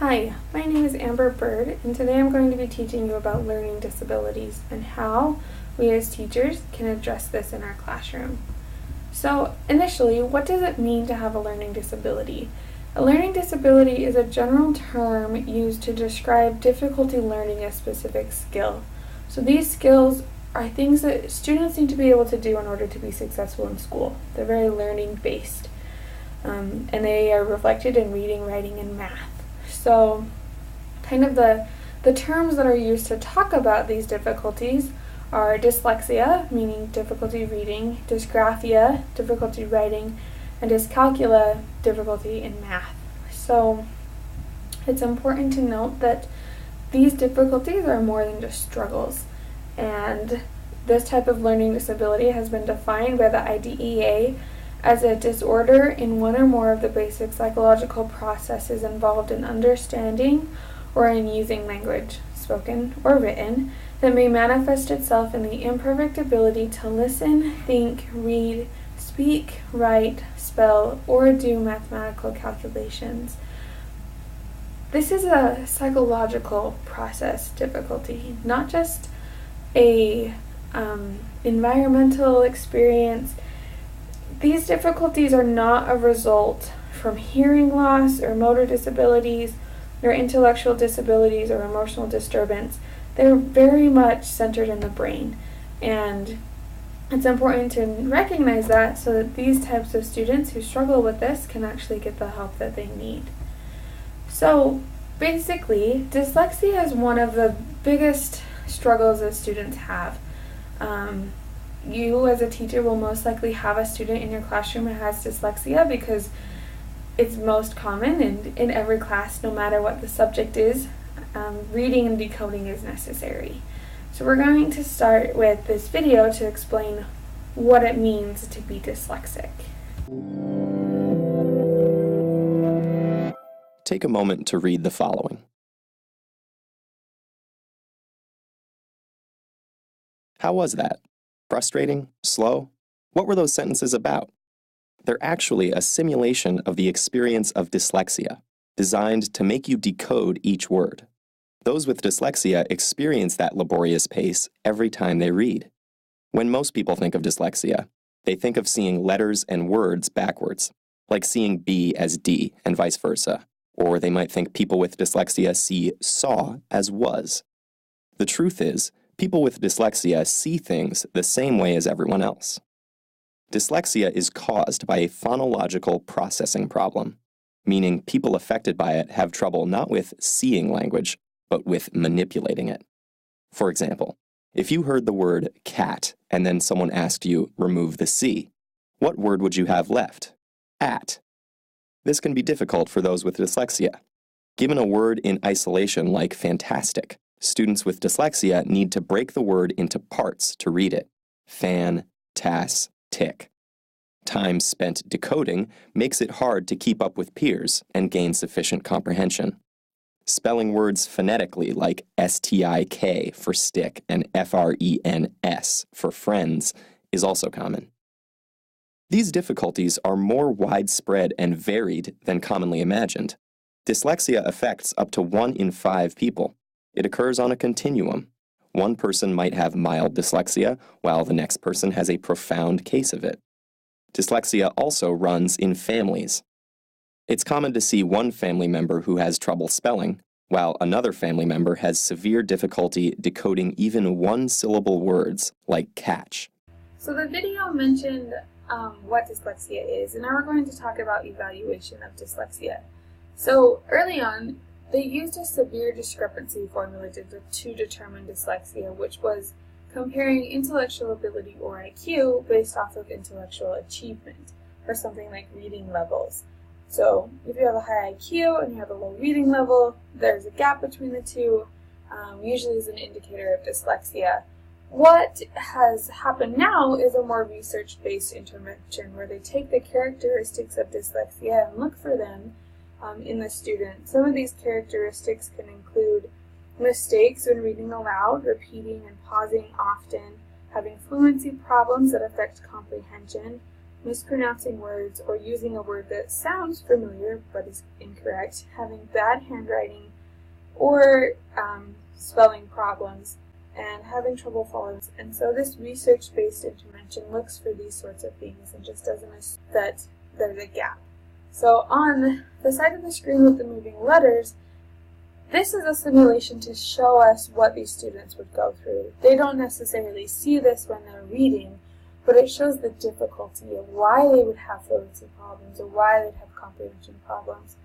Hi, my name is Amber Bird, and today I'm going to be teaching you about learning disabilities and how we as teachers can address this in our classroom. So initially, what does it mean to have a learning disability? A learning disability is a general term used to describe difficulty learning a specific skill. So these skills are things that students need to be able to do in order to be successful in school. They're very learning based, and they are reflected in reading, writing, and math. So kind of the terms that are used to talk about these difficulties are dyslexia, meaning difficulty reading, dysgraphia, difficulty writing, and dyscalculia, difficulty in math. So it's important to note that these difficulties are more than just struggles, and this type of learning disability has been defined by the IDEA as a disorder in one or more of the basic psychological processes involved in understanding or in using language, spoken or written, that may manifest itself in the imperfect ability to listen, think, read, speak, write, spell, or do mathematical calculations. This is a psychological process difficulty, not just a environmental experience. These difficulties are not a result from hearing loss or motor disabilities or intellectual disabilities or emotional disturbance. They're very much centered in the brain, and it's important to recognize that so that these types of students who struggle with this can actually get the help that they need. So basically, dyslexia is one of the biggest struggles that students have. You as a teacher will most likely have a student in your classroom who has dyslexia because it's most common, and in every class, no matter what the subject is, reading and decoding is necessary. So we're going to start with this video to explain what it means to be dyslexic. Take a moment to read the following. How was that? Frustrating? Slow? What were those sentences about? They're actually a simulation of the experience of dyslexia, designed to make you decode each word. Those with dyslexia experience that laborious pace every time they read. When most people think of dyslexia, they think of seeing letters and words backwards, like seeing B as D and vice versa, or they might think people with dyslexia see saw as was. The truth is, people with dyslexia see things the same way as everyone else. Dyslexia is caused by a phonological processing problem, meaning people affected by it have trouble not with seeing language, but with manipulating it. For example, if you heard the word cat and then someone asked you, remove the C, what word would you have left? At. This can be difficult for those with dyslexia. Given a word in isolation like fantastic, students with dyslexia need to break the word into parts to read it. Fan-tas-tic. Time spent decoding makes it hard to keep up with peers and gain sufficient comprehension. Spelling words phonetically like S-T-I-K for stick and F-R-E-N-S for friends is also common. These difficulties are more widespread and varied than commonly imagined. Dyslexia affects up to 1 in 5 people. It occurs on a continuum. One person might have mild dyslexia, while the next person has a profound case of it. Dyslexia also runs in families. It's common to see one family member who has trouble spelling, while another family member has severe difficulty decoding even one-syllable words like catch. So the video mentioned what dyslexia is, and now we're going to talk about evaluation of dyslexia. So early on, they used a severe discrepancy formula to determine dyslexia, which was comparing intellectual ability or IQ based off of intellectual achievement, or something like reading levels. So if you have a high IQ and you have a low reading level, there's a gap between the two, usually is an indicator of dyslexia. What has happened now is a more research-based intervention where they take the characteristics of dyslexia and look for them in the student. Some of these characteristics can include mistakes when reading aloud, repeating and pausing often, having fluency problems that affect comprehension, mispronouncing words or using a word that sounds familiar but is incorrect, having bad handwriting, or spelling problems, and having trouble following. And so this research-based intervention looks for these sorts of things and just doesn't assume that there's a gap. So on the side of the screen with the moving letters, this is a simulation to show us what these students would go through. They don't necessarily see this when they're reading, but it shows the difficulty of why they would have fluency problems or why they'd have comprehension problems.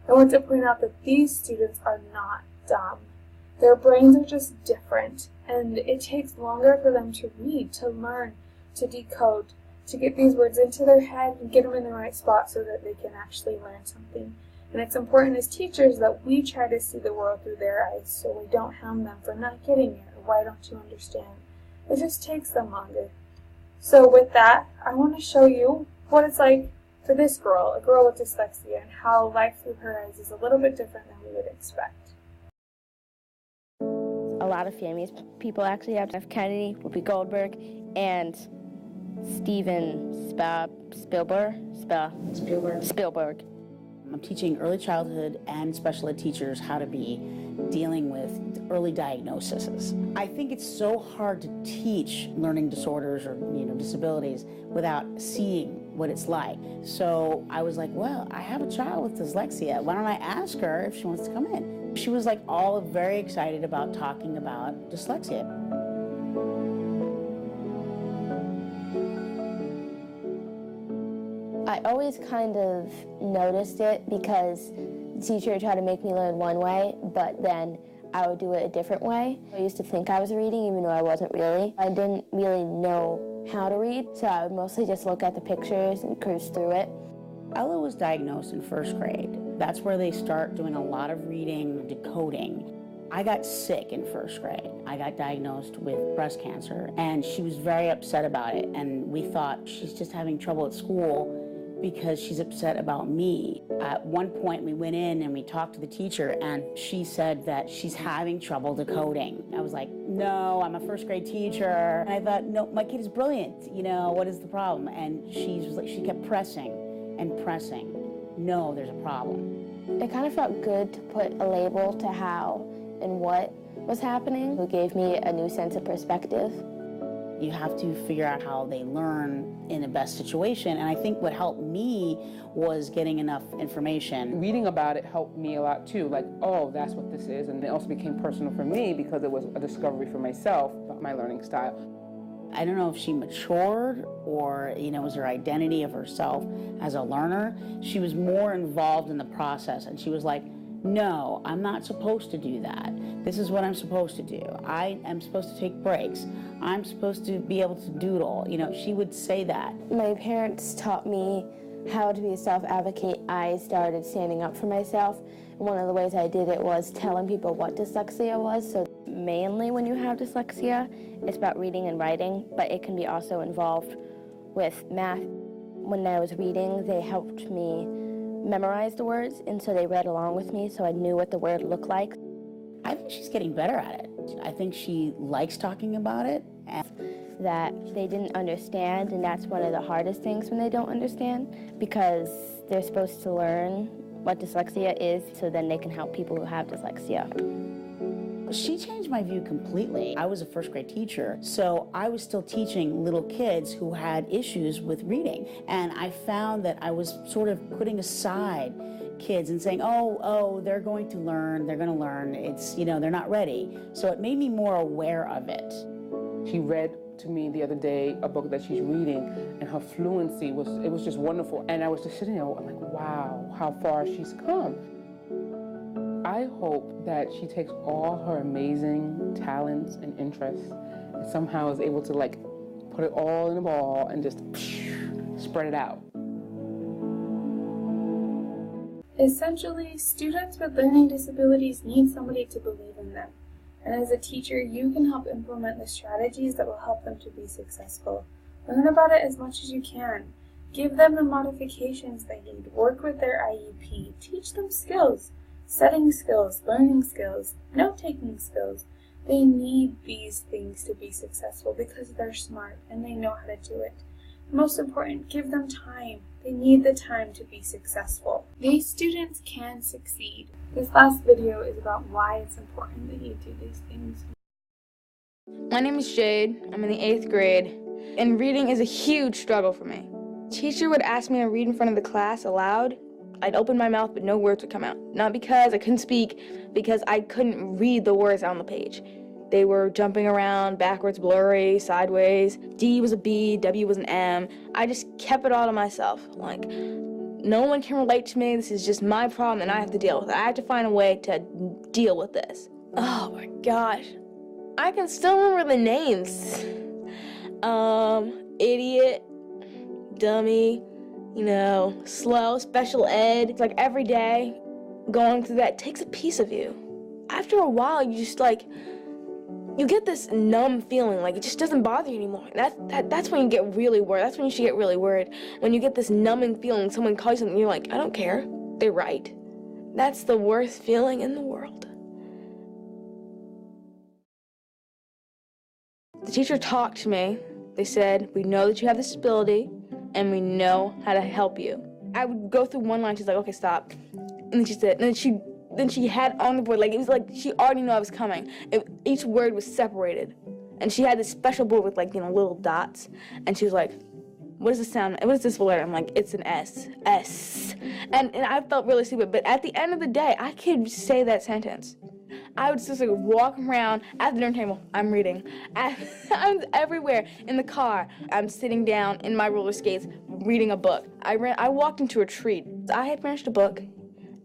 I want to point out that these students are not dumb. Their brains are just different, and it takes longer for them to read, to learn, to decode, to get these words into their head and get them in the right spot so that they can actually learn something. And it's important as teachers that we try to see the world through their eyes so we don't hound them for not getting it or why don't you understand. It just takes them longer. So with that, I want to show you what it's like for this girl, a girl with dyslexia, and how life through her eyes is a little bit different than we would expect. A lot of famous people actually have F. Kennedy, Whoopi Goldberg, and Steven Spielberg. I'm teaching early childhood and special ed teachers how to be dealing with early diagnoses. I think it's so hard to teach learning disorders or disabilities without seeing what it's like. So I was like, well, I have a child with dyslexia. Why don't I ask her if she wants to come in? She was like all very excited about talking about dyslexia. I always kind of noticed it because the teacher tried to make me learn one way, but then I would do it a different way. I used to think I was reading even though I wasn't really. I didn't really know how to read, so I would mostly just look at the pictures and cruise through it. Ella was diagnosed in first grade. That's where they start doing a lot of reading, decoding. I got sick in first grade. I got diagnosed with breast cancer, and she was very upset about it, and we thought she's just having trouble at school because she's upset about me. At one point we went in and we talked to the teacher, and she said that she's having trouble decoding. I was like, no, I'm a first grade teacher. And I thought, no, my kid is brilliant. What is the problem? And she kept pressing and pressing. No, there's a problem. It kind of felt good to put a label to how and what was happening. It gave me a new sense of perspective. You have to figure out how they learn in the best situation, and I think what helped me was getting enough information. Reading about it helped me a lot too, like, oh, that's what this is, and it also became personal for me because it was a discovery for myself about my learning style. I don't know if she matured or, it was her identity of herself as a learner. She was more involved in the process, and she was like, no, I'm not supposed to do that. This is what I'm supposed to do. I am supposed to take breaks. I'm supposed to be able to doodle. She would say that. My parents taught me how to be a self-advocate. I started standing up for myself. One of the ways I did it was telling people what dyslexia was. So mainly when you have dyslexia, it's about reading and writing, but it can be also involved with math. When I was reading, they helped me memorize the words, and so they read along with me so I knew what the word looked like. I think she's getting better at it. I think she likes talking about it. That they didn't understand, and that's one of the hardest things when they don't understand, because they're supposed to learn what dyslexia is so then they can help people who have dyslexia. She changed my view completely. I was a first grade teacher, so I was still teaching little kids who had issues with reading. And I found that I was sort of putting aside kids and saying, oh, they're going to learn, it's, they're not ready. So it made me more aware of it. She read to me the other day a book that she's reading, and her fluency was just wonderful. And I was just sitting there, I'm like, wow, how far she's come. I hope that she takes all her amazing talents and interests and somehow is able to put it all in a ball and just spread it out. Essentially, students with learning disabilities need somebody to believe in them. And as a teacher, you can help implement the strategies that will help them to be successful. Learn about it as much as you can. Give them the modifications they need. Work with their IEP. Teach them skills. Setting skills, learning skills, note-taking skills. They need these things to be successful because they're smart and they know how to do it. Most important, give them time. They need the time to be successful. These students can succeed. This last video is about why it's important that you do these things. My name is Jade. I'm in the 8th grade, and reading is a huge struggle for me. Teacher would ask me to read in front of the class aloud. I'd open my mouth, but no words would come out. Not because I couldn't speak, because I couldn't read the words on the page. They were jumping around, backwards, blurry, sideways. D was a B, W was an M. I just kept it all to myself. Like, no one can relate to me. This is just my problem, and I have to deal with it. I have to find a way to deal with this. Oh my gosh. I can still remember the names. Idiot, dummy, slow, special ed. It's like every day going through that takes a piece of you. After a while, you just you get this numb feeling, like it just doesn't bother you anymore. That's when you get really worried. That's when you should get really worried. When you get this numbing feeling, someone calls you something, you're like, I don't care. They're right. That's the worst feeling in the world. The teacher talked to me. They said, we know that you have this disability, and we know how to help you. I would go through one line, she's like, okay, stop. And then she said, and then she had on the board, it was like she already knew I was coming. Each word was separated. And she had this special board with little dots. And she was like, what does this sound? What is this word? I'm like, it's an S. S. And I felt really stupid. But at the end of the day, I could say that sentence. I would just walk around at the dinner table. I'm reading. I'm everywhere in the car. I'm sitting down in my roller skates reading a book. I walked into a treat. I had finished a book,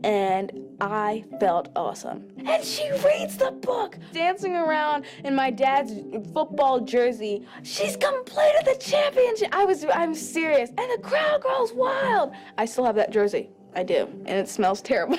and I felt awesome. And she reads the book, dancing around in my dad's football jersey. She's completed the championship. I'm serious. And the crowd goes wild. I still have that jersey. I do, and it smells terrible.